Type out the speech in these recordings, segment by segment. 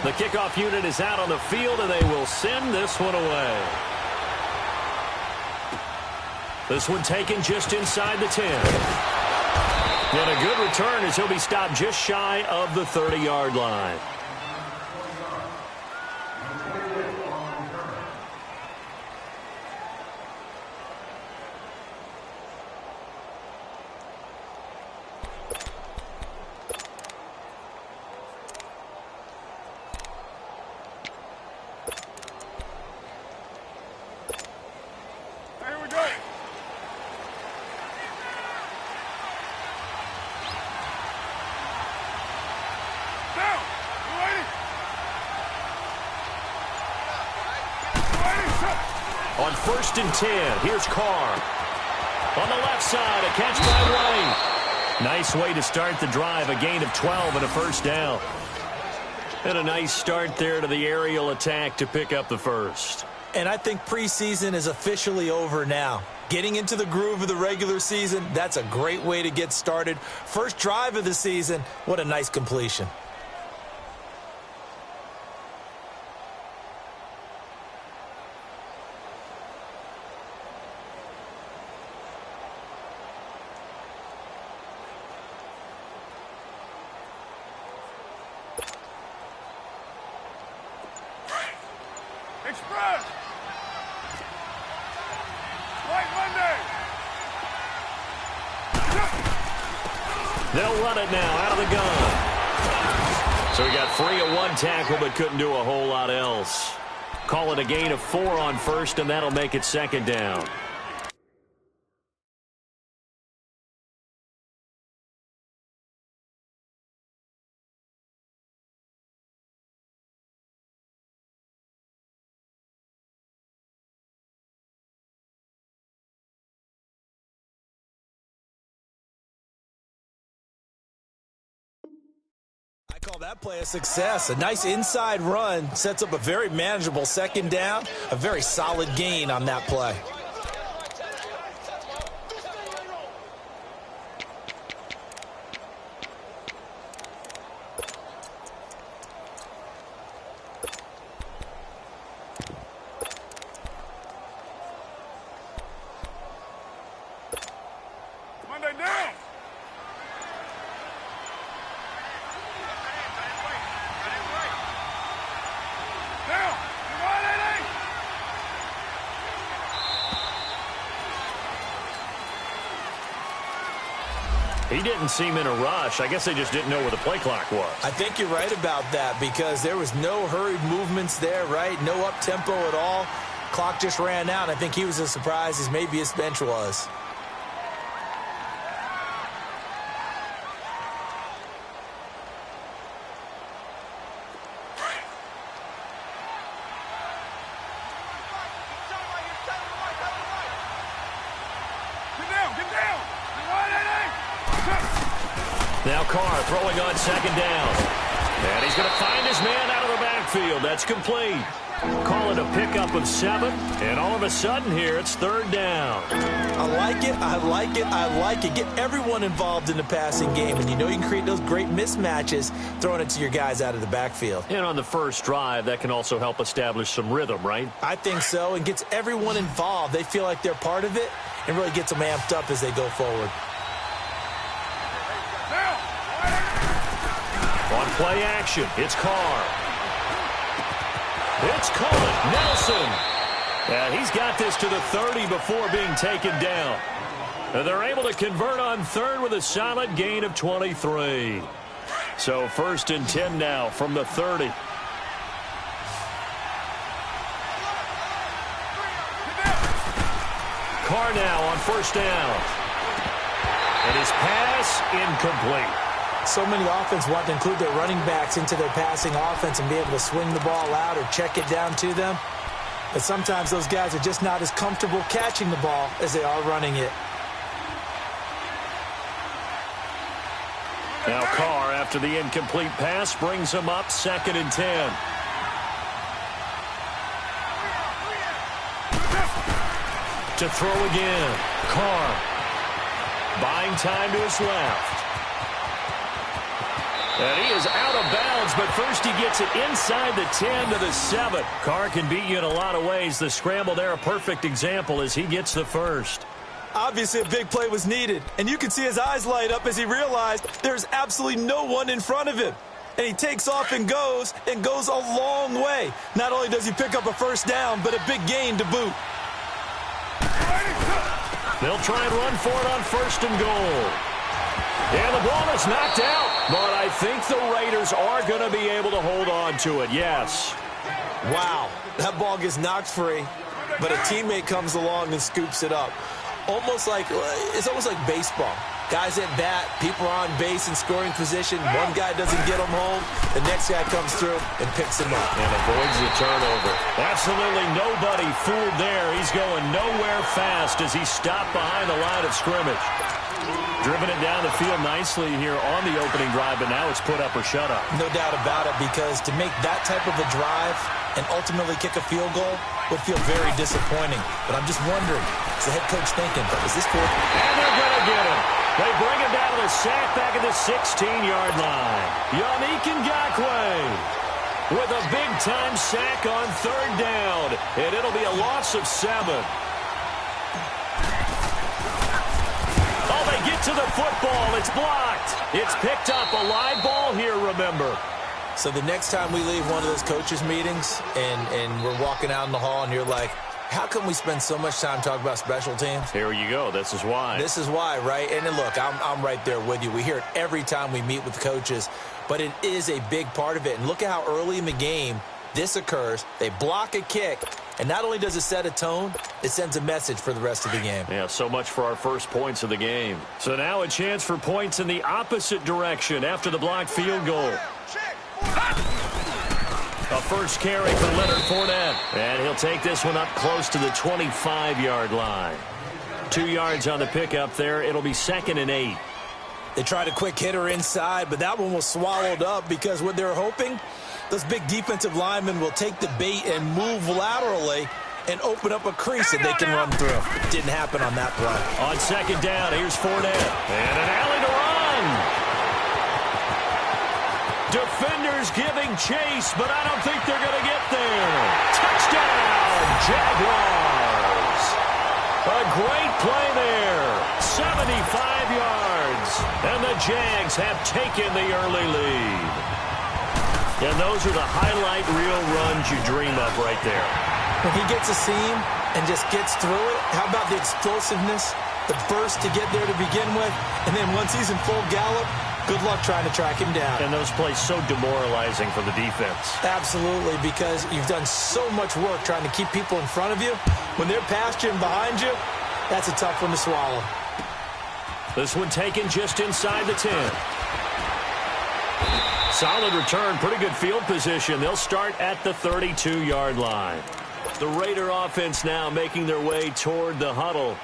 The kickoff unit is out on the field, and they will send this one away. This one taken just inside the 10. And a good return as he'll be stopped just shy of the 30-yard line. On 1st and 10, here's Carr. On the left side, a catch by White. Nice way to start the drive, a gain of 12 and a first down. And a nice start there to the aerial attack to pick up the first. And I think preseason is officially over now. Getting into the groove of the regular season, that's a great way to get started. First drive of the season, what a nice completion. Express! White Monday! They'll run it now out of the gun. So he got free of one tackle but couldn't do a whole lot else. Call it a gain of 4 on first, and that'll make it second down. I call that play a success. A nice inside run sets up a very manageable second down. A very solid gain on that play. Monday down! He didn't seem in a rush. I guess they just didn't know where the play clock was. I think you're right about that because there was no hurried movements there, right? No up-tempo at all. Clock just ran out. I think he was as surprised as maybe his bench was. Now Carr throwing on second down. And he's going to find his man out of the backfield. That's complete. Call it a pickup of 7. And all of a sudden here, it's third down. I like it. I like it. I like it. Get everyone involved in the passing game. And you know you can create those great mismatches throwing it to your guys out of the backfield. And on the first drive, that can also help establish some rhythm, right? I think so. And gets everyone involved. They feel like they're part of it and really gets them amped up as they go forward. On play action, it's Carr. It's caught. Nelson. And he's got this to the 30 before being taken down. And they're able to convert on third with a solid gain of 23. So 1st and 10 now from the 30. Carr now on 1st down. And his pass incomplete. So many offenses want to include their running backs into their passing offense and be able to swing the ball out or check it down to them. But sometimes those guys are just not as comfortable catching the ball as they are running it. Now Carr, after the incomplete pass, brings him up 2nd and 10. To throw again. Carr buying time to his left. And he is out of bounds, but first he gets it inside the 10 to the 7. Carr can beat you in a lot of ways. The scramble there, a perfect example as he gets the first. Obviously, a big play was needed, and you can see his eyes light up as he realized there's absolutely no one in front of him. And he takes off and goes a long way. Not only does he pick up a first down, but a big gain to boot. They'll try and run for it on first and goal. And the ball is knocked out, but I think the Raiders are going to be able to hold on to it, yes. Wow, that ball gets knocked free, but a teammate comes along and scoops it up. It's almost like baseball. Guys at bat, people are on base in scoring position. One guy doesn't get him home. The next guy comes through and picks him up. And avoids the turnover. Absolutely nobody fooled there. He's going nowhere fast as he stopped behind the line of scrimmage. Driven it down the field nicely here on the opening drive, but now it's put up or shut up. No doubt about it, because to make that type of a drive and ultimately kick a field goal would feel very disappointing. But I'm just wondering, is the head coach thinking, is this for? And they're going to get him. They bring him down to the sack back at the 16-yard line. Yannick Ngakoue with a big-time sack on third down, and it'll be a loss of 7. Oh, they get to the football. It's blocked. It's picked up. A live ball here, remember. So the next time we leave one of those coaches' meetings and we're walking out in the hall and you're like, how come we spend so much time talking about special teams? Here you go. This is why. This is why, right? And then look, I'm right there with you. We hear it every time we meet with coaches, but it is a big part of it. And look at how early in the game this occurs. They block a kick, and not only does it set a tone, it sends a message for the rest of the game. Yeah, so much for our first points of the game. So now a chance for points in the opposite direction after the blocked field goal. A first carry for Leonard Fournette. And he'll take this one up close to the 25-yard line. 2 yards on the pickup there. It'll be 2nd and 8. They tried a quick hitter inside, but that one was swallowed up because what they're hoping, those big defensive linemen will take the bait and move laterally and open up a crease that they can run through. Didn't happen on that play. On 2nd down, here's Fournette. And an alley to run. Defenders giving chase, but I don't think they're going to get there. Touchdown, Jaguars. A great play there. 75 yards. And the Jags have taken the early lead. And those are the highlight reel runs you dream of right there. When he gets a seam and just gets through it, how about the explosiveness, the burst to get there to begin with, and then once he's in full gallop, good luck trying to track him down. And those plays so demoralizing for the defense. Absolutely, because you've done so much work trying to keep people in front of you. When they're past you and behind you, that's a tough one to swallow. This one taken just inside the 10. Solid return, pretty good field position. They'll start at the 32-yard line. The Raider offense now making their way toward the huddle.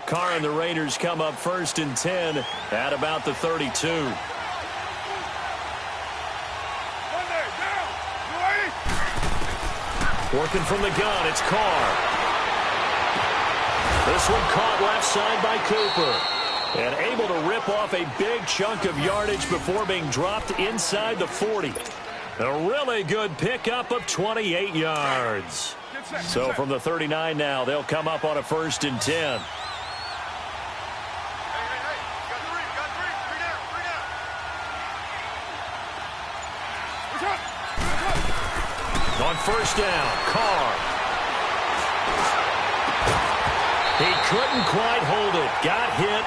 Carr and the Raiders come up 1st and 10 at about the 32. Working from the gun, it's Carr. This one caught left side by Cooper. And able to rip off a big chunk of yardage before being dropped inside the 40. A really good pickup of 28 yards. So from the 39 now, they'll come up on a 1st and 10. On 1st down, Carr. He couldn't quite hold it. Got hit.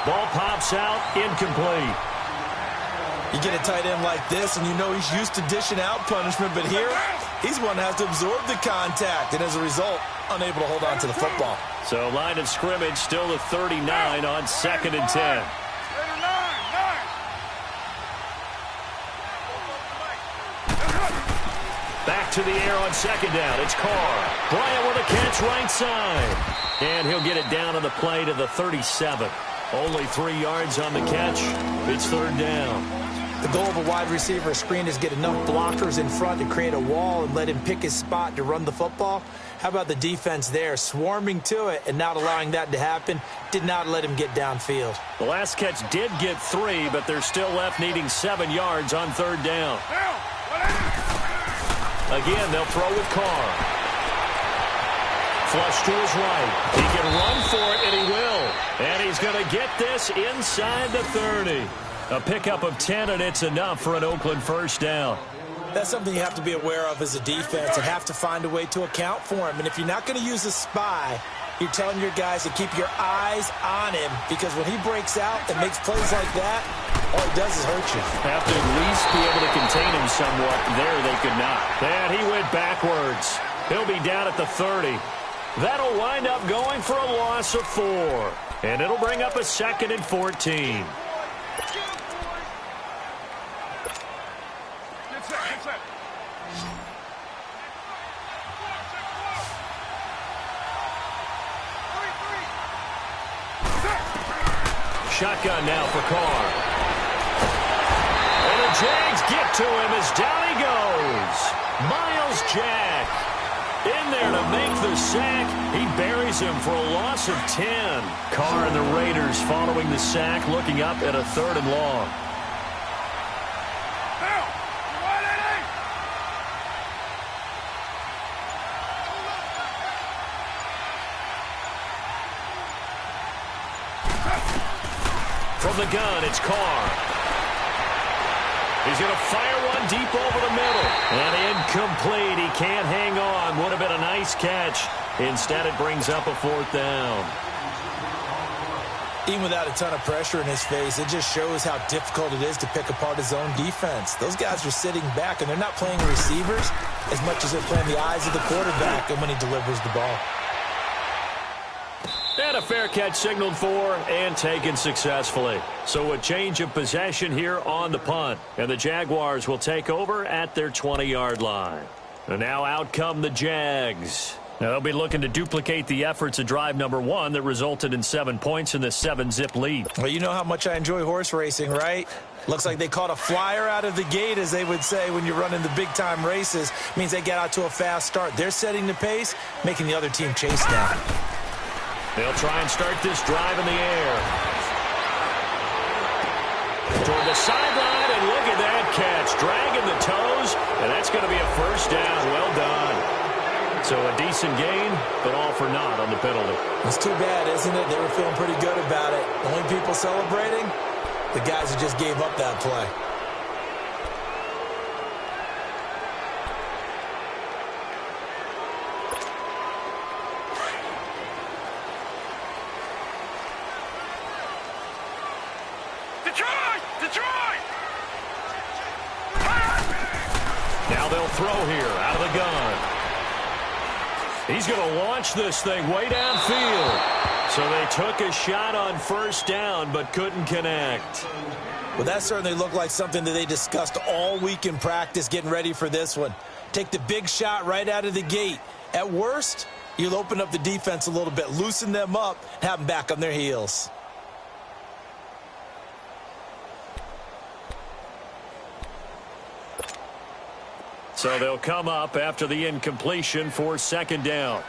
Ball pops out. Incomplete. You get a tight end like this, and you know he's used to dishing out punishment, but here, he's one that has to absorb the contact, and as a result, unable to hold on to the football. So line of scrimmage still the 39 on 2nd and 10. Back to the air on 2nd down. It's Carr. Bryant with a catch right side. And he'll get it down on the play to the 37. Only 3 yards on the catch. It's 3rd down. The goal of a wide receiver screen is get enough blockers in front to create a wall and let him pick his spot to run the football. How about the defense there, swarming to it and not allowing that to happen? Did not let him get downfield. The last catch did get 3, but they're still left needing 7 yards on 3rd down. Again, they'll throw with Carr. Flush to his right. He can run for it, and he will. And he's going to get this inside the 30. A pickup of 10, and it's enough for an Oakland first down. That's something you have to be aware of as a defense and have to find a way to account for him. And if you're not going to use a spy, you're telling your guys to keep your eyes on him, because when he breaks out and makes plays like that, all he does is hurt you. Have to at least be able to contain him somewhat. There they could not. And he went backwards. He'll be down at the 30. That'll wind up going for a loss of 4. And it'll bring up a 2nd and 14. Shotgun now for Carr. And the Jags get to him as down he goes. Miles Jack in there to make the sack. He buries him for a loss of 10. Carr and the Raiders following the sack, looking up at a 3rd and long. From the gun, it's Carr. He's going to fire one deep over the middle. And incomplete. He can't hang on. Would have been a nice catch. Instead, it brings up a 4th down. Even without a ton of pressure in his face, it just shows how difficult it is to pick apart his own defense. Those guys are sitting back, and they're not playing receivers as much as they're playing the eyes of the quarterback and when he delivers the ball. And a fair catch signaled for and taken successfully. So a change of possession here on the punt. And the Jaguars will take over at their 20-yard line. And now out come the Jags. Now they'll be looking to duplicate the efforts of drive number 1 that resulted in 7 points in the 7-zip lead. Well, you know how much I enjoy horse racing, right? Looks like they caught a flyer out of the gate, as they would say when you're running the big-time races. Means they get out to a fast start. They're setting the pace, making the other team chase down. They'll try and start this drive in the air. Toward the sideline, and look at that catch. Dragging the toes, and that's going to be a first down. Well done. So a decent gain, but all for naught on the penalty. It's too bad, isn't it? They were feeling pretty good about it. The only people celebrating, the guys who just gave up that play. Now they'll throw here out of the gun. He's going to launch this thing way downfield. So they took a shot on first down but couldn't connect. Well, that certainly looked like something that they discussed all week in practice getting ready for this one. Take the big shot right out of the gate. At worst, you'll open up the defense a little bit, loosen them up, have them back on their heels. So they'll come up after the incompletion for second down.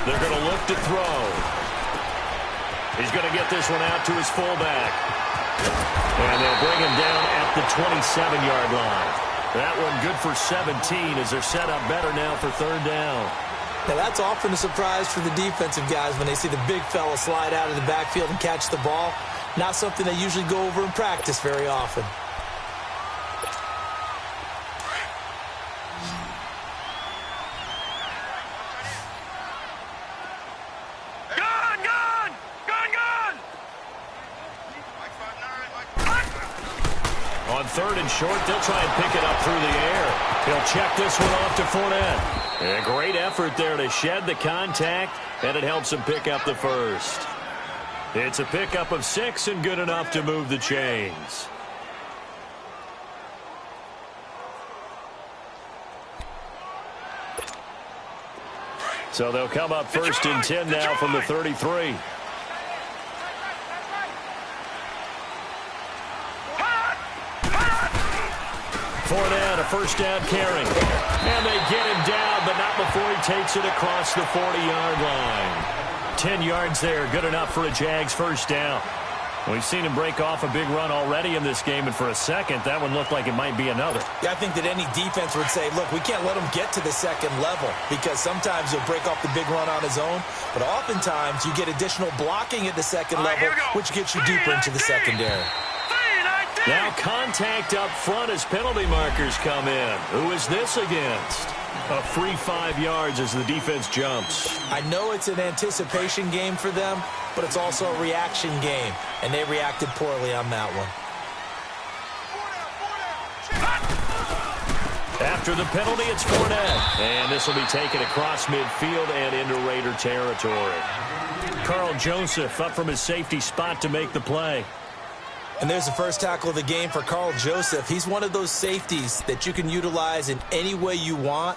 They're going to look to throw. He's going to get this one out to his fullback. And they'll bring him down at the 27-yard line. That one good for 17 as they're set up better now for third down. Now, that's often a surprise for the defensive guys when they see the big fella slide out of the backfield and catch the ball. Not something they usually go over in practice very often. On third and short, they'll try and pick it up through the air. He'll check this one off to Fournette. And a great effort there to shed the contact, and it helps him pick up the first. It's a pickup of 6 and good enough to move the chains. So they'll come up first and 10 now from the 33. Fournette, a first down carry. And they get him down, but not before he takes it across the 40-yard line. 10 yards there, good enough for a Jags first down. We've seen him break off a big run already in this game, and for a second, that one looked like it might be another. Yeah, I think that any defense would say, look, we can't let him get to the second level because sometimes he'll break off the big run on his own, but oftentimes you get additional blocking at the second level, which gets you deeper into the secondary. Now contact up front as penalty markers come in. Who is this against? A free 5 yards as the defense jumps. I know it's an anticipation game for them, but it's also a reaction game, and they reacted poorly on that one. After the penalty, it's Fournette. And this will be taken across midfield and into Raider territory. Carl Joseph up from his safety spot to make the play. And there's the first tackle of the game for Carl Joseph. He's one of those safeties that you can utilize in any way you want.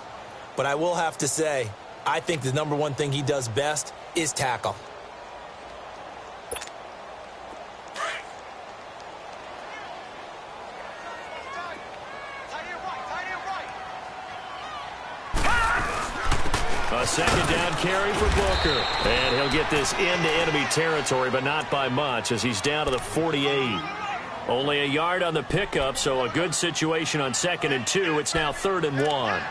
But I will have to say, I think the number one thing he does best is tackle. A second down carry for Booker. And he'll get this into enemy territory, but not by much as he's down to the 48. Only a yard on the pickup, so a good situation on 2nd and 2. It's now 3rd and 1.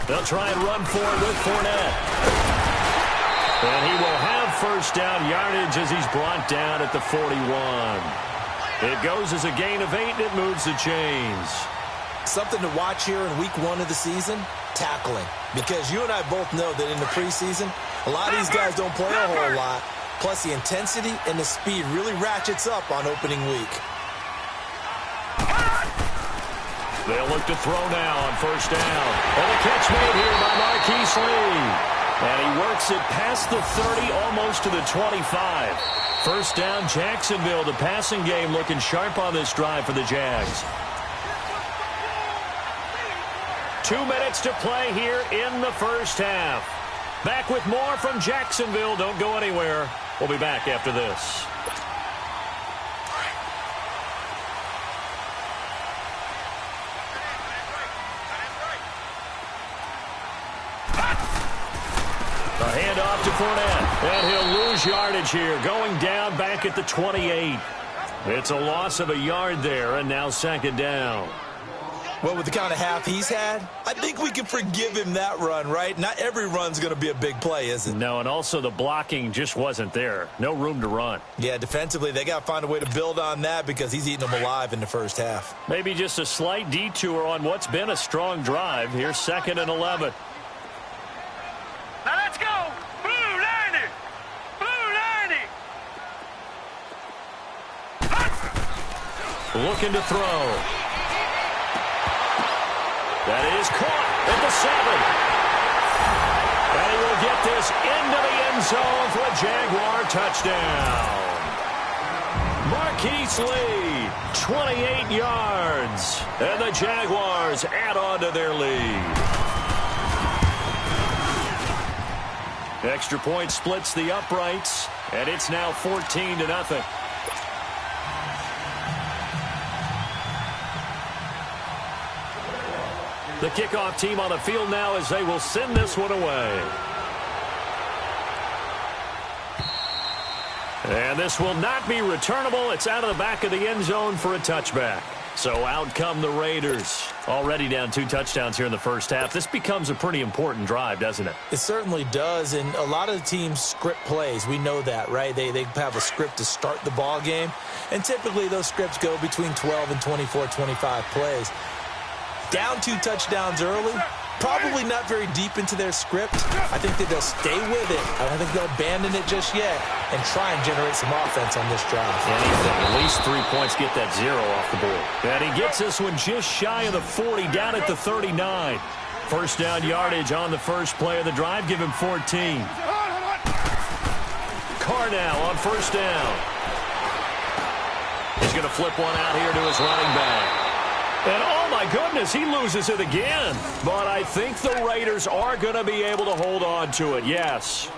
They'll try and run for it with Fournette. And he will have first down yardage as he's brought down at the 41. It goes as a gain of 8, and it moves the chains. Something to watch here in week 1 of the season, tackling. Because you and I both know that in the preseason, a lot of these guys don't play a whole lot. Plus, the intensity and the speed really ratchets up on opening week. They'll look to throw now on first down. And a catch made here by Marquise Lee. And he works it past the 30, almost to the 25. First down, Jacksonville. The passing game looking sharp on this drive for the Jags. 2 minutes to play here in the first half. Back with more from Jacksonville. Don't go anywhere. We'll be back after this. A handoff to Fournette, and he'll lose yardage here, going down back at the 28. It's a loss of a yard there, and now 2nd down. Well, with the kind of half he's had, I think we can forgive him that run, right? Not every run's going to be a big play, is it? No, and also the blocking just wasn't there. No room to run. Yeah, defensively, they got to find a way to build on that because he's eating them alive in the first half. Maybe just a slight detour on what's been a strong drive. Here's 2nd and 11. Now let's go! Blue 90! Blue 90! Looking to throw. That is caught at the 7. And he will get this into the end zone for a Jaguar touchdown. Marquise Lee, 28 yards. And the Jaguars add on to their lead. Extra point splits the uprights, and it's now 14-0. The kickoff team on the field now as they will send this one away. And this will not be returnable. It's out of the back of the end zone for a touchback. So out come the Raiders. Already down 2 touchdowns here in the first half. This becomes a pretty important drive, doesn't it? It certainly does, and a lot of the teams script plays. We know that, right? They have a script to start the ball game, and typically those scripts go between 12 and 24, 25 plays. Down 2 touchdowns early, Probably not very deep into their script. I think that they'll stay with it. I don't think they'll abandon it just yet and try and generate some offense on this drive. Anything. At least 3 points, get that 0 off the board. And he gets this one just shy of the 40, down at the 39. First down yardage on the first play of the drive. Give him 14. Carr now on first down. He's going to flip one out here to his running back. And, oh, my goodness, he loses it again. But I think the Raiders are going to be able to hold on to it, yes.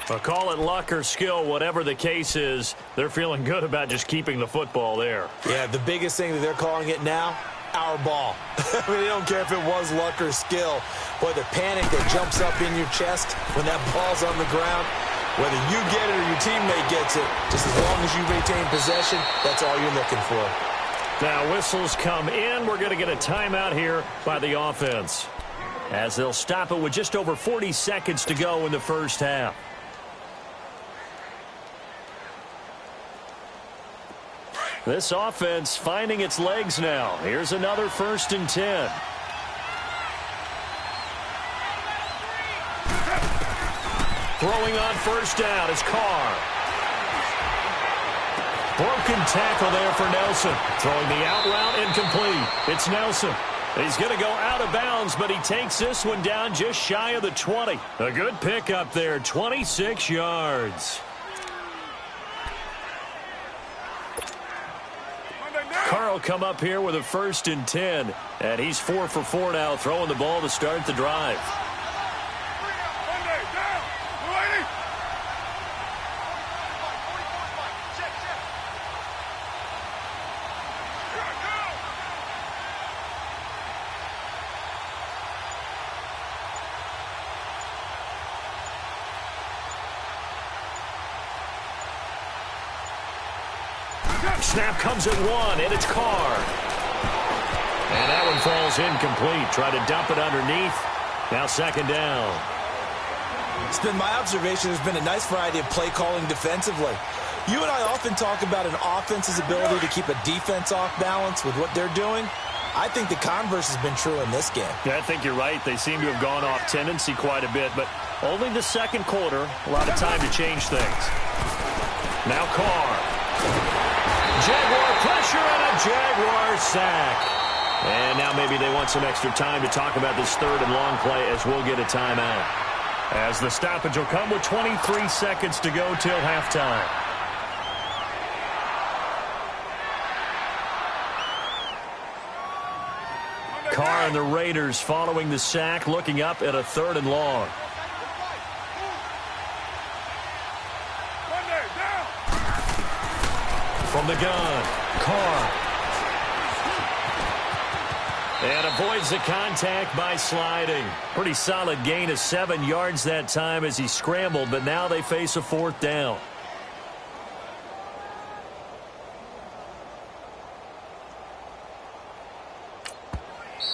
But call it luck or skill, whatever the case is, they're feeling good about just keeping the football there. Yeah, the biggest thing that they're calling it now, our ball. I mean, they don't care if it was luck or skill. Boy, the panic that jumps up in your chest when that ball's on the ground, whether you get it or your teammate gets it, just as long as you retain possession, that's all you're looking for. Now whistles come in. We're going to get a timeout here by the offense, as they'll stop it with just over 40 seconds to go in the first half. This offense finding its legs now. Here's another 1st and 10. Throwing on first down is Carr. Broken tackle there for Nelson. Throwing the out route incomplete. It's Nelson. He's going to go out of bounds, but he takes this one down just shy of the 20. A good pickup there, 26 yards. Carr will come up here with a 1st and 10, and he's 4 for 4 now, throwing the ball to start the drive. Snap comes at 1, and it's Carr. And that one falls incomplete. Try to dump it underneath. Now 2nd down. It's been my observation there's been a nice variety of play calling defensively. You and I often talk about an offense's ability to keep a defense off balance with what they're doing. I think the converse has been true in this game. Yeah, I think you're right. They seem to have gone off tendency quite a bit, but only the 2nd quarter. A lot of time to change things. Now Carr. Jaguar pressure and a Jaguar sack. And now maybe they want some extra time to talk about this 3rd and long play, as we'll get a timeout. As the stoppage will come with 23 seconds to go till halftime. Carr and the Raiders following the sack, looking up at a 3rd and long. From the gun, Carr. And avoids the contact by sliding. Pretty solid gain of 7 yards that time as he scrambled, but now they face a 4th down.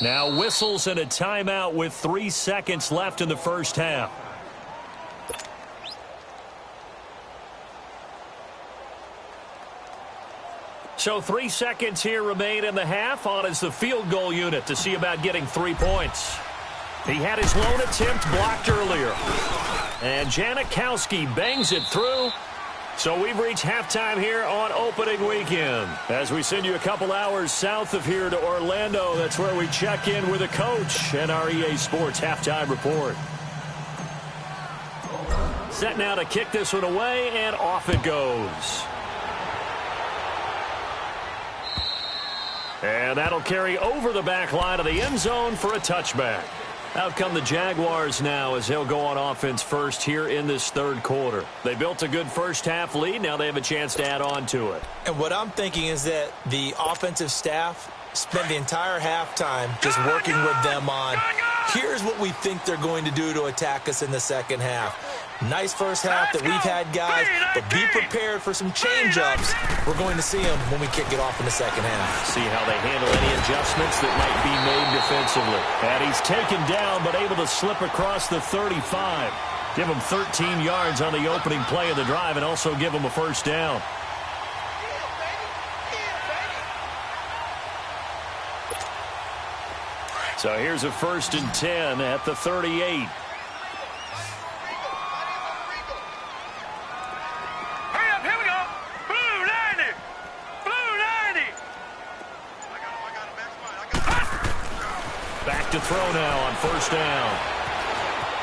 Now whistles and a timeout with 3 seconds left in the first half. So 3 seconds here remain in the half. On is the field goal unit to see about getting 3 points. He had his lone attempt blocked earlier. And Janikowski bangs it through. So we've reached halftime here on opening weekend. As we send you a couple hours south of here to Orlando, that's where we check in with the coach and our EA Sports halftime report. Set now to kick this one away, and off it goes. And that'll carry over the back line of the end zone for a touchback. Out come the Jaguars now as they'll go on offense first here in this 3rd quarter. They built a good first half lead. Now they have a chance to add on to it. And what I'm thinking is that the offensive staff spent the entire halftime just working with them on, here's what we think they're going to do to attack us in the 2nd half. Nice first half that we've had, guys, but be prepared for some change-ups. We're going to see them when we kick it off in the 2nd half. See how they handle any adjustments that might be made defensively. And he's taken down, but able to slip across the 35. Give him 13 yards on the opening play of the drive and also give him a 1st down. So here's a 1st and 10 at the 38. Hurry up, here we go. Blue 90. Blue 90. Back to throw now on 1st down.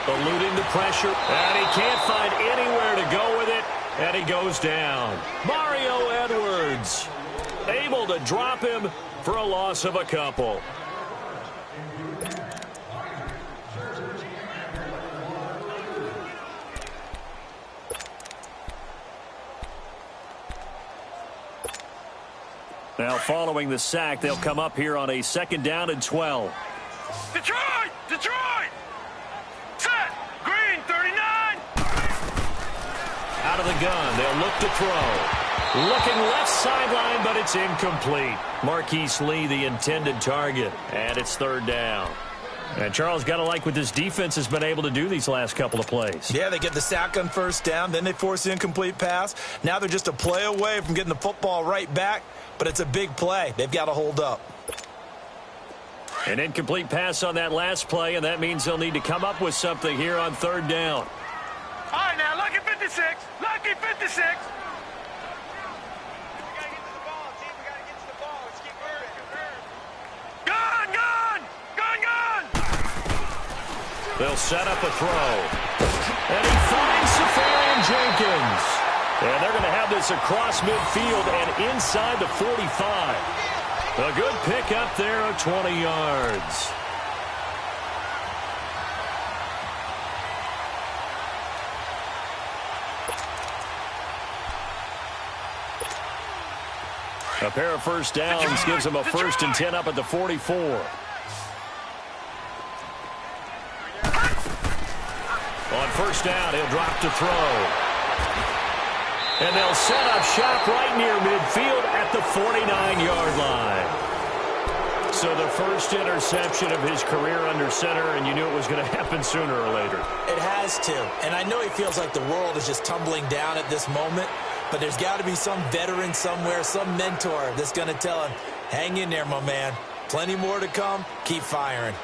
Eluding the pressure, and he can't find anywhere to go with it, and he goes down. Mario Edwards able to drop him for a loss of a couple. Now following the sack, they'll come up here on a 2nd down and 12. Detroit! Detroit! Set! Green 39! Out of the gun, they'll look to throw. Looking left sideline, but it's incomplete. Marquise Lee, the intended target, and it's 3rd down. And Charles, got to like what this defense has been able to do these last couple of plays. Yeah, they get the sack on 1st down, then they force the incomplete pass. Now they're just a play away from getting the football right back, but it's a big play. They've got to hold up. An incomplete pass on that last play, and that means they'll need to come up with something here on 3rd down. All right, now, lucky 56. Lucky 56. They'll set up a throw. And he finds Safarian Jenkins. And they're going to have this across midfield and inside the 45. A good pick up there of 20 yards. A pair of 1st downs gives them a 1st and 10 up at the 44. On 1st down, he'll drop to throw. And they'll set up shop right near midfield at the 49-yard line. So the first interception of his career under center, and you knew it was going to happen sooner or later. It has to. And I know he feels like the world is just tumbling down at this moment, but there's got to be some veteran somewhere, some mentor that's going to tell him, hang in there, my man. Plenty more to come. Keep firing.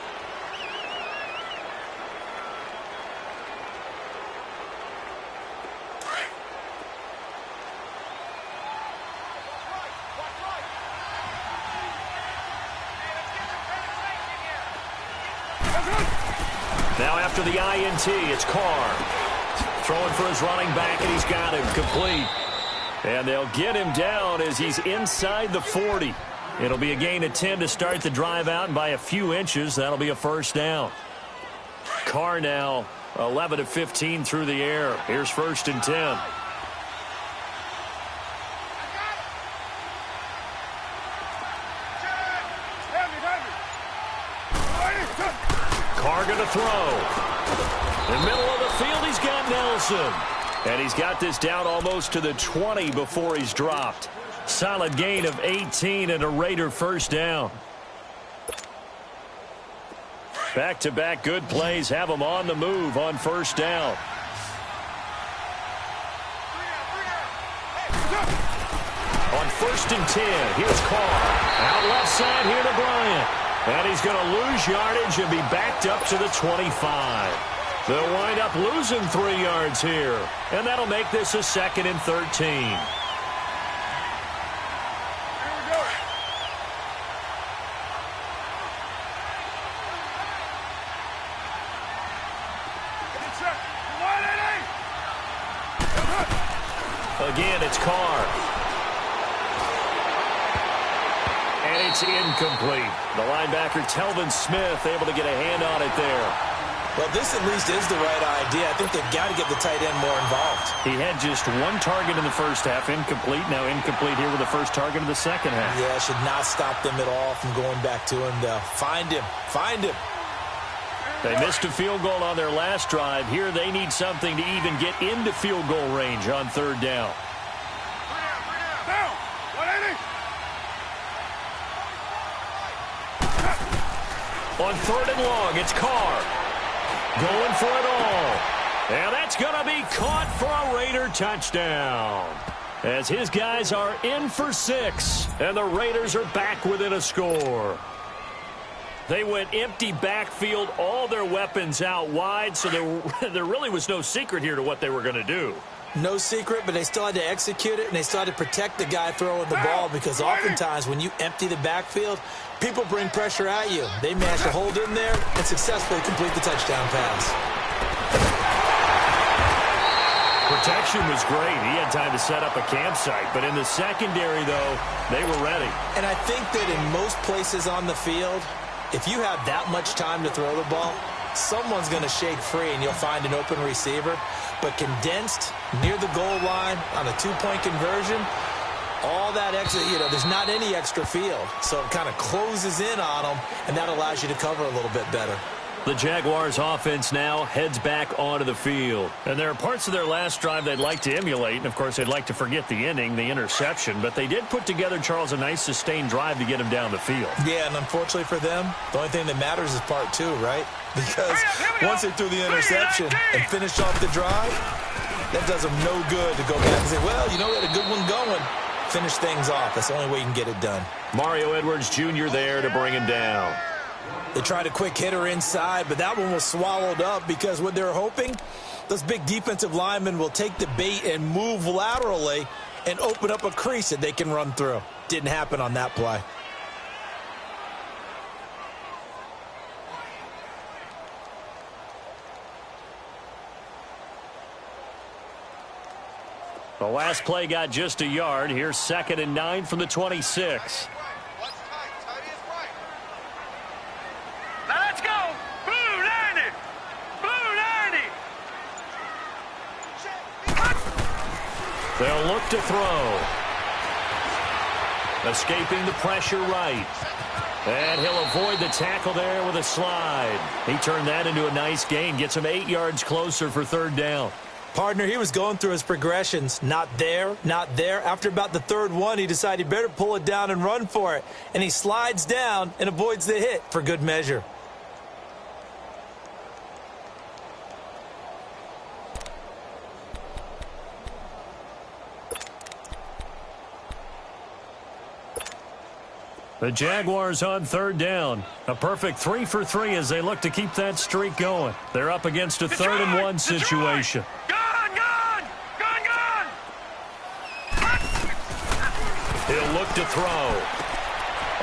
Now after the INT, it's Carr. Throwing for his running back, and he's got him complete. And they'll get him down as he's inside the 40. It'll be a gain of 10 to start the drive out, and by a few inches, that'll be a 1st down. Carr now 11 of 15 through the air. Here's 1st and 10. Carr going to throw. In the middle of the field, he's got Nelson. And he's got this down almost to the 20 before he's dropped. Solid gain of 18 and a Raider 1st down. Back-to-back good plays have them on the move on 1st down. On 1st and 10, here's Carr. Out left side here to Bryant. And he's going to lose yardage and be backed up to the 25. They'll wind up losing 3 yards here. And that'll make this a 2nd and 13. Again, it's Carr. And it's incomplete. The linebacker, Telvin Smith, able to get a hand on it there. Well, this at least is the right idea. I think they've got to get the tight end more involved. He had just 1 target in the first half, incomplete. Now incomplete here with the first target of the second half. Yeah, should not stop them at all from going back to him, though. Find him. Find him. They missed a field goal on their last drive. Here they need something to even get into field goal range on 3rd down. On 3rd and long, it's Carr. Going for it all. And that's going to be caught for a Raider touchdown. As his guys are in for 6. And the Raiders are back within a score. They went empty backfield, all their weapons out wide, so there really was no secret here to what they were going to do. No secret, but they still had to execute it, and they still had to protect the guy throwing the ball, because oftentimes when you empty the backfield, people bring pressure at you. They managed to hold in there and successfully complete the touchdown pass. Protection was great. He had time to set up a campsite, but in the secondary, though, they were ready. And I think that in most places on the field, if you have that much time to throw the ball, someone's going to shake free and you'll find an open receiver. But condensed near the goal line on a two-point conversion, all that extra, there's not any extra field. So it kind of closes in on them, and that allows you to cover a little bit better. The Jaguars offense now heads back onto the field. And there are parts of their last drive they'd like to emulate. And, of course, they'd like to forget the inning, the interception. But they did put together, Charles, a nice sustained drive to get him down the field. Yeah, and unfortunately for them, the only thing that matters is part two, right? Because once they threw the interception and finished off the drive, that does them no good to go back and say, well, we had a good one going. Finish things off. That's the only way you can get it done. Mario Edwards Jr. there to bring him down. They tried a quick hitter inside, but that one was swallowed up because what they're hoping, those big defensive linemen will take the bait and move laterally and open up a crease that they can run through. Didn't happen on that play. The last play got just a yard. Here's 2nd and 9 from the 26. Now let's go. Blue 90. Blue 90. They'll look to throw. Escaping the pressure right. And he'll avoid the tackle there with a slide. He turned that into a nice gain. Gets him 8 yards closer for 3rd down. Partner, he was going through his progressions. Not there, not there. After about the 3rd one, he decided he better pull it down and run for it. And he slides down and avoids the hit for good measure. The Jaguars on 3rd down. A perfect 3 for 3 as they look to keep that streak going. They're up against a 3rd and 1 situation. Gone, gone, gone, gone. He'll look to throw.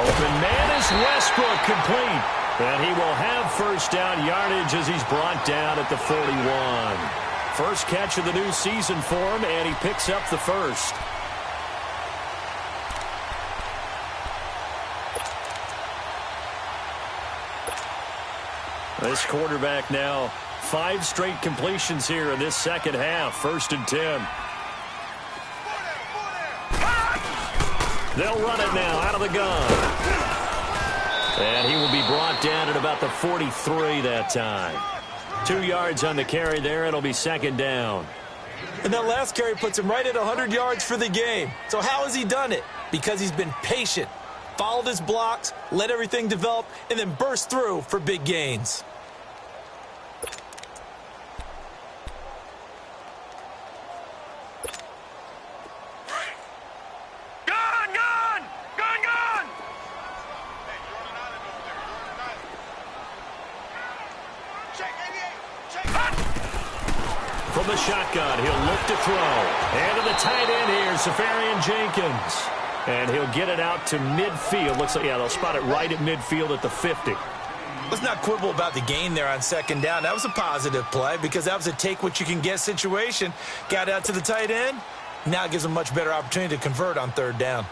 Open man is Westbrook, complete. And he will have 1st down yardage as he's brought down at the 41. First catch of the new season for him, and he picks up the 1st. This quarterback now 5 straight completions here in this 2nd half. 1st and 10. They'll run it now out of the gun. And he will be brought down at about the 43 that time. 2 yards on the carry there. It'll be 2nd down. And that last carry puts him right at 100 yards for the game. So how has he done it? Because he's been patient, followed his blocks, let everything develop, and then burst through for big gains. Gone, gone, gone, gone. From the shotgun, he'll look to throw. And to the tight end here, Safarian Jenkins. And he'll get it out to midfield. Looks like, they'll spot it right at midfield at the 50. Let's not quibble about the gain there on 2nd down. That was a positive play because that was a take-what-you-can-get situation. Got out to the tight end. Now it gives him a much better opportunity to convert on 3rd down.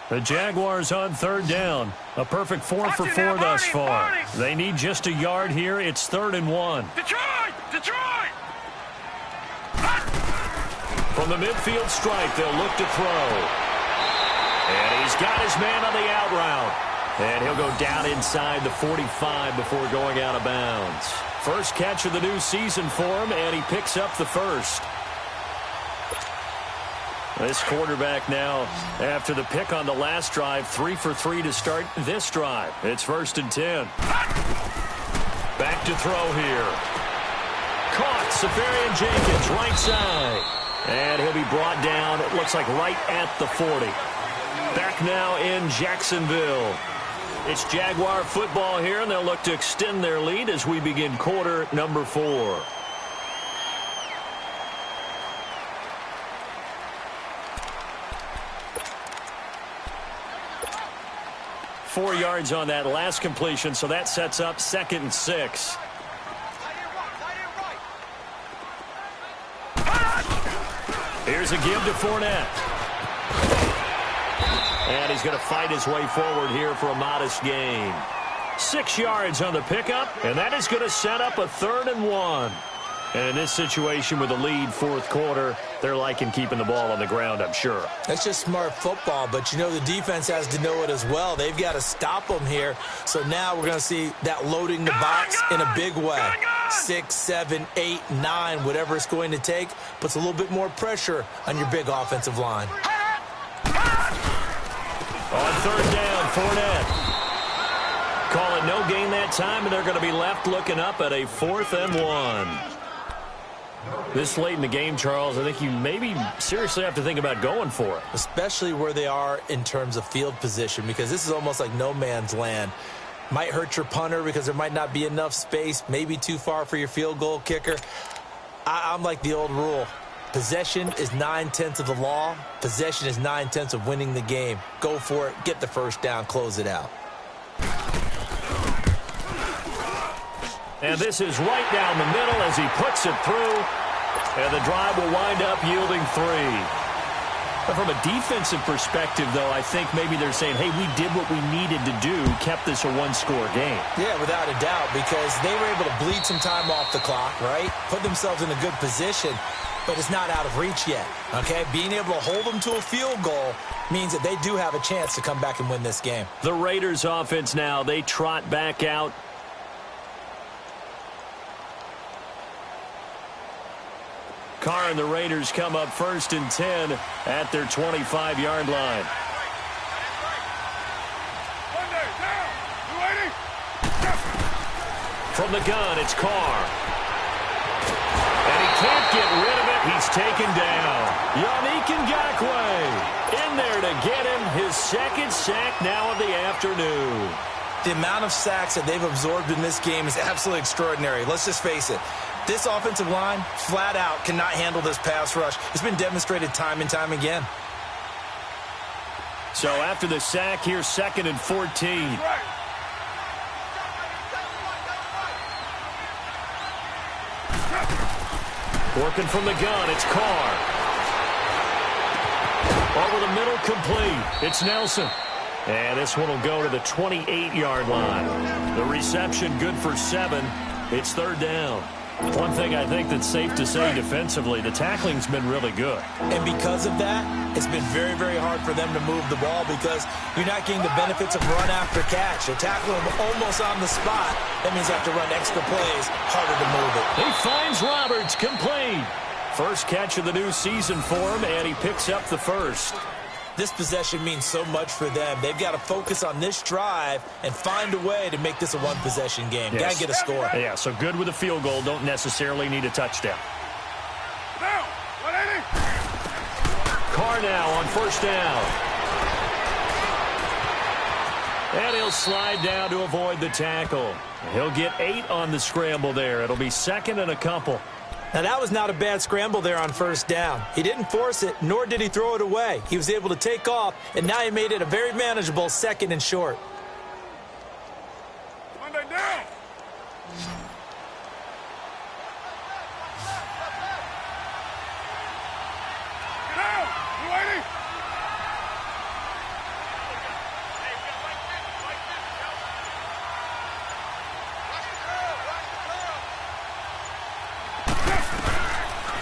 The Jaguars on 3rd down. A perfect 4 for 4 thus far. They need just a yard here. It's 3rd and 1. Detroit, Detroit. From the midfield stripe, they'll look to throw. And he's got his man on the out route. And he'll go down inside the 45 before going out of bounds. First catch of the new season for him, and he picks up the 1st. This quarterback now, after the pick on the last drive, 3 for 3 to start this drive. It's 1st and 10. Back to throw here. Caught. Safarian Jenkins, right side. And he'll be brought down, it looks like right at the 40. Back now in Jacksonville. It's Jaguar football here, and they'll look to extend their lead as we begin quarter number 4. Four yards on that last completion, so that sets up 2nd and 6. Here's a give to Fournette. And he's going to fight his way forward here for a modest gain. 6 yards on the pickup, and that is going to set up a 3rd and 1. And in this situation with a lead 4th quarter, they're liking keeping the ball on the ground, I'm sure. That's just smart football, but you know the defense has to know it as well. They've got to stop them here. So now we're going to see that loading the box in a big way. 6, 7, 8, 9, whatever it's going to take, puts a little bit more pressure on your big offensive line. On 3rd down, Fournette. Call it no gain that time, and they're going to be left looking up at a 4th and 1. This late in the game, Charles, I think you maybe seriously have to think about going for it. Especially where they are in terms of field position, because this is almost like no man's land. Might hurt your punter because there might not be enough space, maybe too far for your field goal kicker. I'm like the old rule. Possession is 9/10 of the law. Possession is 9/10 of winning the game. Go for it, get the first down, close it out. And this is right down the middle as he puts it through. And the drive will wind up yielding 3. But from a defensive perspective, though, I think maybe they're saying, hey, we did what we needed to do, kept this a 1-score game. Yeah, without a doubt, because they were able to bleed some time off the clock, right? Put themselves in a good position, but it's not out of reach yet, okay? Being able to hold them to a field goal means that they do have a chance to come back and win this game. The Raiders offense now, they trot back out. Carr and the Raiders come up 1st and 10 at their 25-yard line. From the gun, it's Carr. And he can't get rid of it. He's taken down. Yannick Ngakoue in there to get him his 2nd sack now of the afternoon. The amount of sacks that they've absorbed in this game is absolutely extraordinary. Let's just face it. This offensive line, flat out, cannot handle this pass rush. It's been demonstrated time and time again. So after the sack, here's 2nd and 14. Working from the gun, it's Carr. Over the middle, complete. It's Nelson. And this one will go to the 28-yard line. The reception good for 7. It's 3rd down. One thing I think that's safe to say defensively, the tackling's been really good. And because of that, it's been very, very hard for them to move the ball because you're not getting the benefits of run after catch. They're tackling them almost on the spot. That means you have to run extra plays, harder to move it. He finds Roberts, complete. First catch of the new season for him, and he picks up the 1st. This possession means so much for them. They've got to focus on this drive and find a way to make this a one-possession game. Yes. Got to get a score. Yeah, so good with a field goal. Don't necessarily need a touchdown. Carr now on 1st down. And he'll slide down to avoid the tackle. He'll get 8 on the scramble there. It'll be 2nd and a couple. Now, that was not a bad scramble there on 1st down. He didn't force it, nor did he throw it away. He was able to take off, and now he made it a very manageable 2nd and short. Monday down. Get out. You waiting?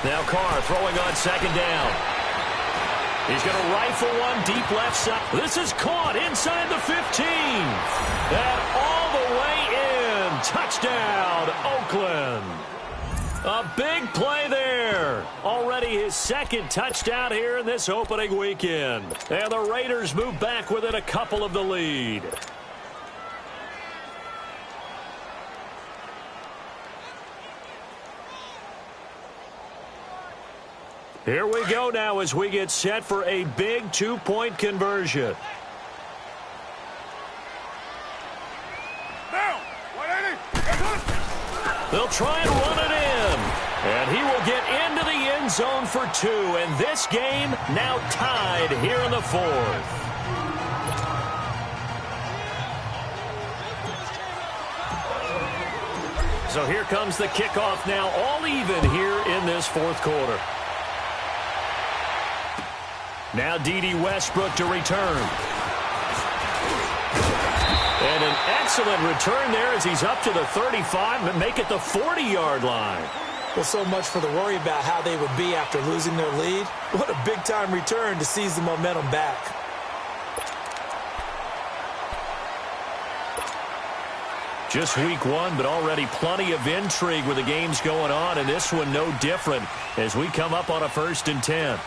Now Carr throwing on 2nd down. He's going to rifle one deep left side. This is caught inside the 15. And all the way in. Touchdown, Oakland. A big play there. Already his 2nd touchdown here in this opening weekend. And the Raiders move back within a couple of the lead. Here we go now as we get set for a big two-point conversion. They'll try and run it in. And he will get into the end zone for 2. And this game now tied here in the 4th. So here comes the kickoff now, all even here in this 4th quarter. Now D.D. Westbrook to return. And an excellent return there as he's up to the 35 and make it the 40-yard line. Well, so much for the worry about how they would be after losing their lead. What a big-time return to seize the momentum back. Just week 1, but already plenty of intrigue with the games going on, and this one no different as we come up on a 1st and 10.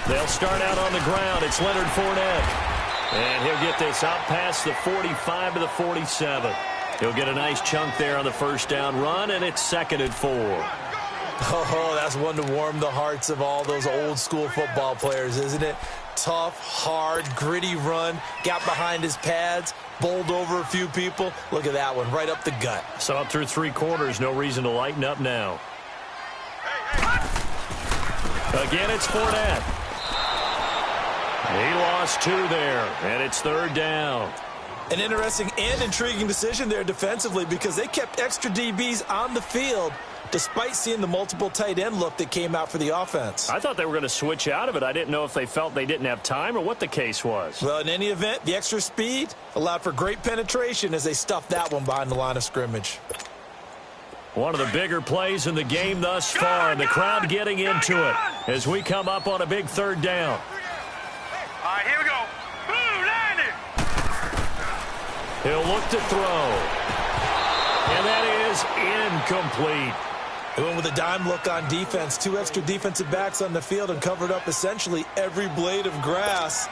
They'll start out on the ground. It's Leonard Fournette. And he'll get this out past the 45 to the 47. He'll get a nice chunk there on the 1st down run, and it's 2nd and 4. Oh, that's one to warm the hearts of all those old-school football players, isn't it? Tough, hard, gritty run. Got behind his pads, bowled over a few people. Look at that one, right up the gut. So up through 3 quarters, no reason to lighten up now. Again, it's Fournette. He lost 2 there, and it's 3rd down. An interesting and intriguing decision there defensively because they kept extra DBs on the field despite seeing the multiple tight end look that came out for the offense. I thought they were going to switch out of it. I didn't know if they felt they didn't have time or what the case was. Well, in any event, the extra speed allowed for great penetration as they stuffed that one behind the line of scrimmage. One of the bigger plays in the game thus far, and the crowd getting into it as we come up on a big 3rd down. All right, here we go. Blue line. He'll look to throw. And that is incomplete. They went with a dime look on defense. 2 extra defensive backs on the field and covered up essentially every blade of grass.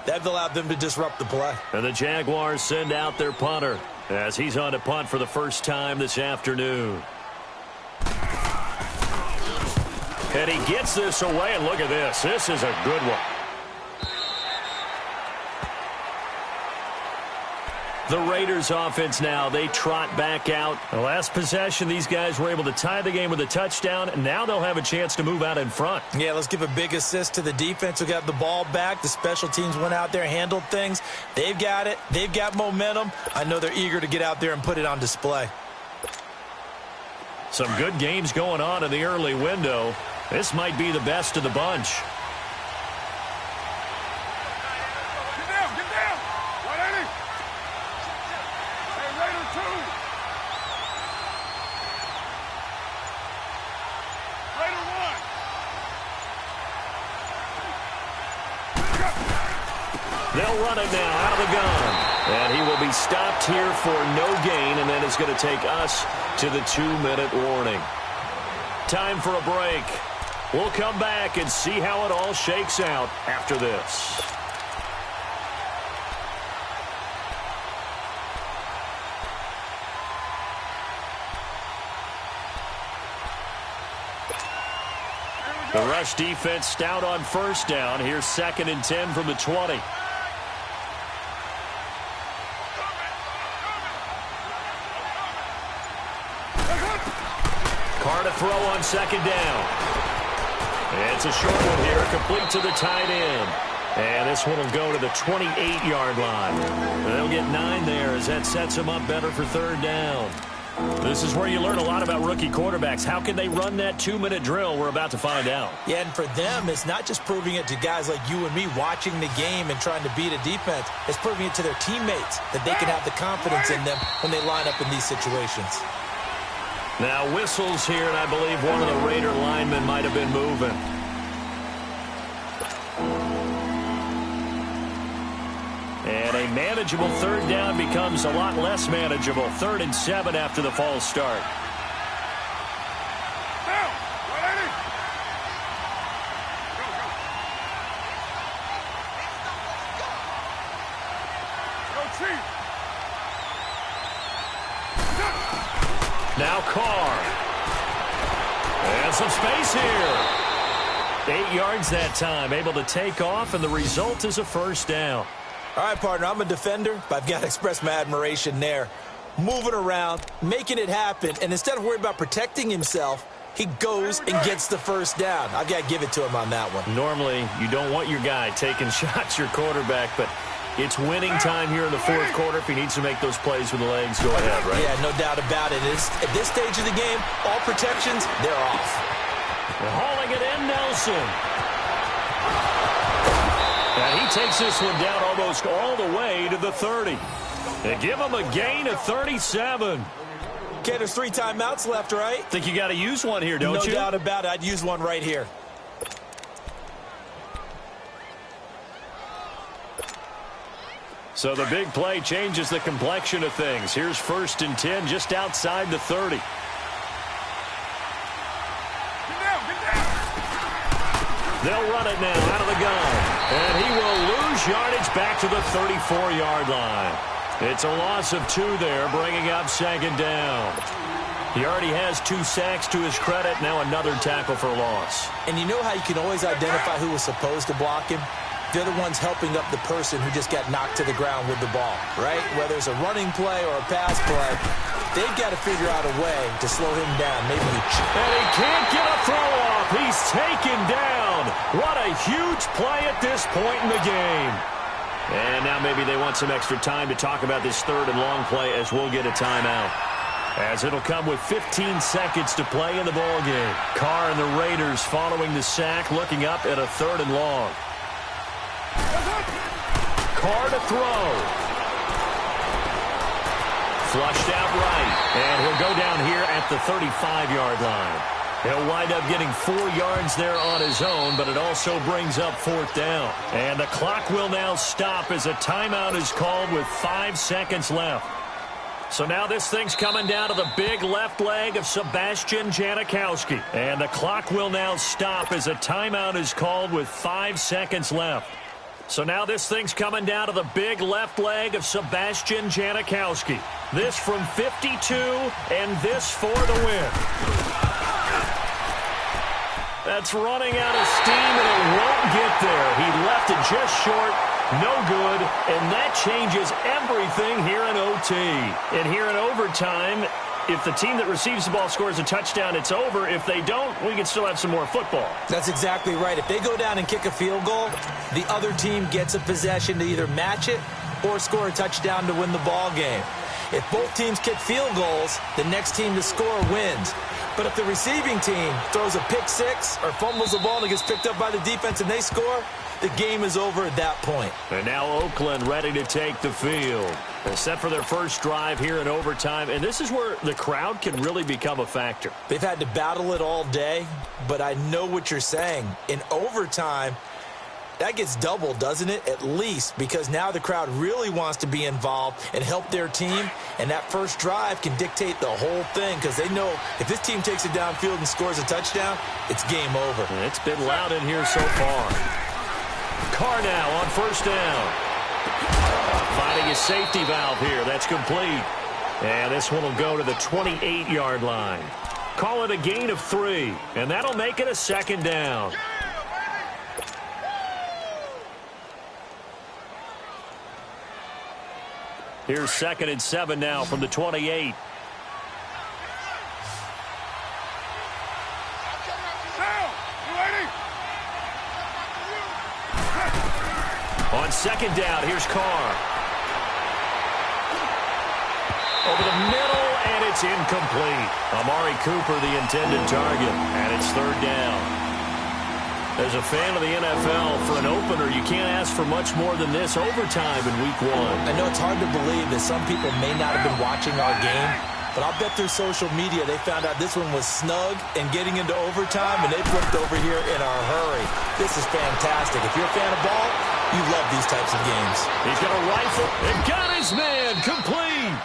That allowed them to disrupt the play. And the Jaguars send out their punter as he's on to punt for the first time this afternoon. And he gets this away, and look at this. This is a good one. The Raiders offense now, they trot back out. The last possession, these guys were able to tie the game with a touchdown, and now they'll have a chance to move out in front. Yeah, let's give a big assist to the defense who got the ball back. The special teams went out there, handled things. They've got it. They've got momentum. I know they're eager to get out there and put it on display. Some good games going on in the early window. This might be the best of the bunch. They'll run it now out of the gun. And he will be stopped here for no gain, and then it's going to take us to the 2-minute warning. Time for a break. We'll come back and see how it all shakes out after this. The rush defense stout on 1st down. Here's 2nd and 10 from the 20. Carr to throw on 2nd down. It's a short one here, complete to the tight end. And this one will go to the 28-yard line. They'll get 9 there as that sets them up better for 3rd down. This is where you learn a lot about rookie quarterbacks. How can they run that 2-minute drill? We're about to find out. Yeah, and for them, it's not just proving it to guys like you and me watching the game and trying to beat a defense. It's proving it to their teammates that they can have the confidence in them when they line up in these situations. Now whistles here, and I believe one of the Raider linemen might have been moving. And a manageable 3rd down becomes a lot less manageable. 3rd and 7 after the false start. Now Carr. Has some space here. 8 yards that time, able to take off, and the result is a first down. All right, partner, I'm a defender, but I've got to express my admiration there. Moving around, making it happen, and instead of worrying about protecting himself, he goes and gets the first down. I've got to give it to him on that one. Normally, you don't want your guy taking shots, your quarterback, but it's winning time here in the fourth quarter. If he needs to make those plays with the legs, go ahead, right? Yeah, no doubt about it. At this stage of the game, all protections, they're off. They're hauling it in, Nelson. And he takes this one down almost all the way to the 30. They give him a gain of 37. Okay, there's 3 timeouts left, right? Think you got to use one here, don't you? No doubt about it. I'd use one right here. So the big play changes the complexion of things. Here's 1st and 10 just outside the 30. They'll run it now out of the gun. And he will lose yardage back to the 34-yard line. It's a loss of 2 there, bringing up 2nd down. He already has 2 sacks to his credit. Now another tackle for loss. And you know how you can always identify who was supposed to block him? They're the ones helping up the person who just got knocked to the ground with the ball, right? Whether it's a running play or a pass play, they've got to figure out a way to slow him down. Maybe and he can't get a throw off. He's taken down. What a huge play at this point in the game. And now maybe they want some extra time to talk about this 3rd and long play, as we'll get a timeout. As it'll come with 15 seconds to play in the ballgame. Carr and the Raiders following the sack, looking up at a 3rd and long. Carr to throw. Flushed out right. And he'll go down here at the 35-yard line. He'll wind up getting 4 yards there on his own, but it also brings up 4th down. And the clock will now stop as a timeout is called with 5 seconds left. So now this thing's coming down to the big left leg of Sebastian Janikowski. And the clock will now stop as a timeout is called with 5 seconds left. So now this thing's coming down to the big left leg of Sebastian Janikowski. This from 52, and this for the win. That's running out of steam, and it won't get there. He left it just short, no good, and that changes everything here in OT. And here in overtime, if the team that receives the ball scores a touchdown, it's over. If they don't, we can still have some more football. That's exactly right. If they go down and kick a field goal, the other team gets a possession to either match it or score a touchdown to win the ball game. If both teams kick field goals, the next team to score wins. But if the receiving team throws a pick six or fumbles the ball and it gets picked up by the defense and they score, the game is over at that point. And now Oakland ready to take the field. They're set for their first drive here in overtime, and this is where the crowd can really become a factor. They've had to battle it all day, but I know what you're saying. In overtime, that gets doubled, doesn't it? At least, because now the crowd really wants to be involved and help their team, and that first drive can dictate the whole thing because they know if this team takes it downfield and scores a touchdown, it's game over. And it's been loud in here so far. Carr now on first down. Finding a safety valve here. That's complete. And this one will go to the 28-yard line. Call it a gain of 3, and that'll make it a second down. Here's 2nd and 7 now from the 28. On second down, here's Carr. Over the middle, and it's incomplete. Amari Cooper, the intended target, and it's 3rd down. As a fan of the NFL, for an opener, you can't ask for much more than this overtime in Week 1. I know it's hard to believe that some people may not have been watching our game, but I'll bet through social media they found out this one was snug and getting into overtime, and they flipped over here in a hurry. This is fantastic. If you're a fan of ball, you love these types of games. He's got a rifle and got his man complete.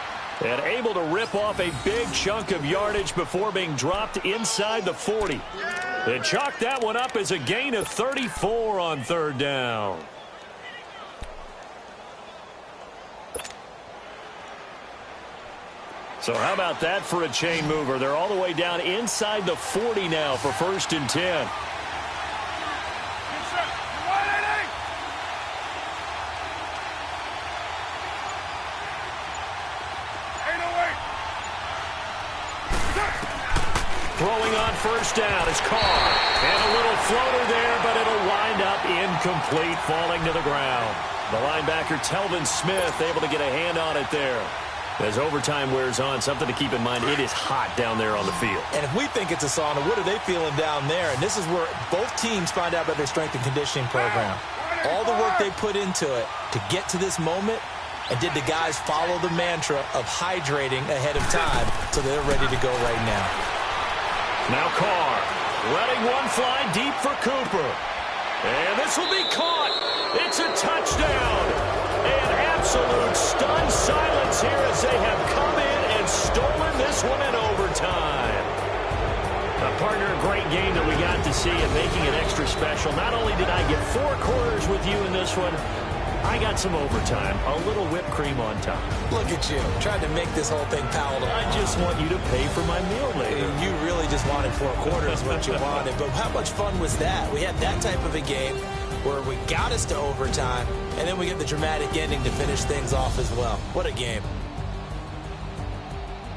And able to rip off a big chunk of yardage before being dropped inside the 40. They chalked that one up as a gain of 34 on 3rd down. So how about that for a chain mover? They're all the way down inside the 40 now for 1st and 10. Throwing on 1st down is Carr. And a little floater there, but it'll wind up incomplete, falling to the ground. The linebacker, Telvin Smith, able to get a hand on it there. As overtime wears on, something to keep in mind, it is hot down there on the field. And if we think it's a sauna, what are they feeling down there? And this is where both teams find out about their strength and conditioning program. All the work they put into it to get to this moment, and did the guys follow the mantra of hydrating ahead of time so they're ready to go right now. Now Carr, letting one fly deep for Cooper. And this will be caught. It's a touchdown. And absolute stunned silence here as they have come in and stolen this one in overtime. Partner, a great game that we got to see and making it extra special. Not only did I get 4 quarters with you in this one, I got some overtime, a little whipped cream on top. Look at you, trying to make this whole thing palatable. I just want you to pay for my meal later. You really just wanted 4 quarters, what you wanted. But how much fun was that? We had that type of a game where we got us to overtime, and then we get the dramatic ending to finish things off as well. What a game.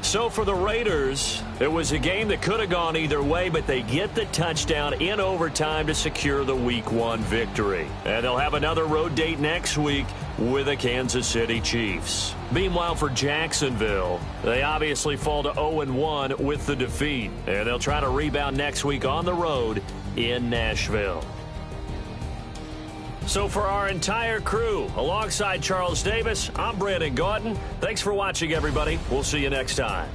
So for the Raiders, it was a game that could have gone either way, but they get the touchdown in overtime to secure the Week 1 victory. And they'll have another road date next week with the Kansas City Chiefs. Meanwhile, for Jacksonville, they obviously fall to 0-1 with the defeat. And they'll try to rebound next week on the road in Nashville. So for our entire crew, alongside Charles Davis, I'm Brandon Gaudin. Thanks for watching, everybody. We'll see you next time.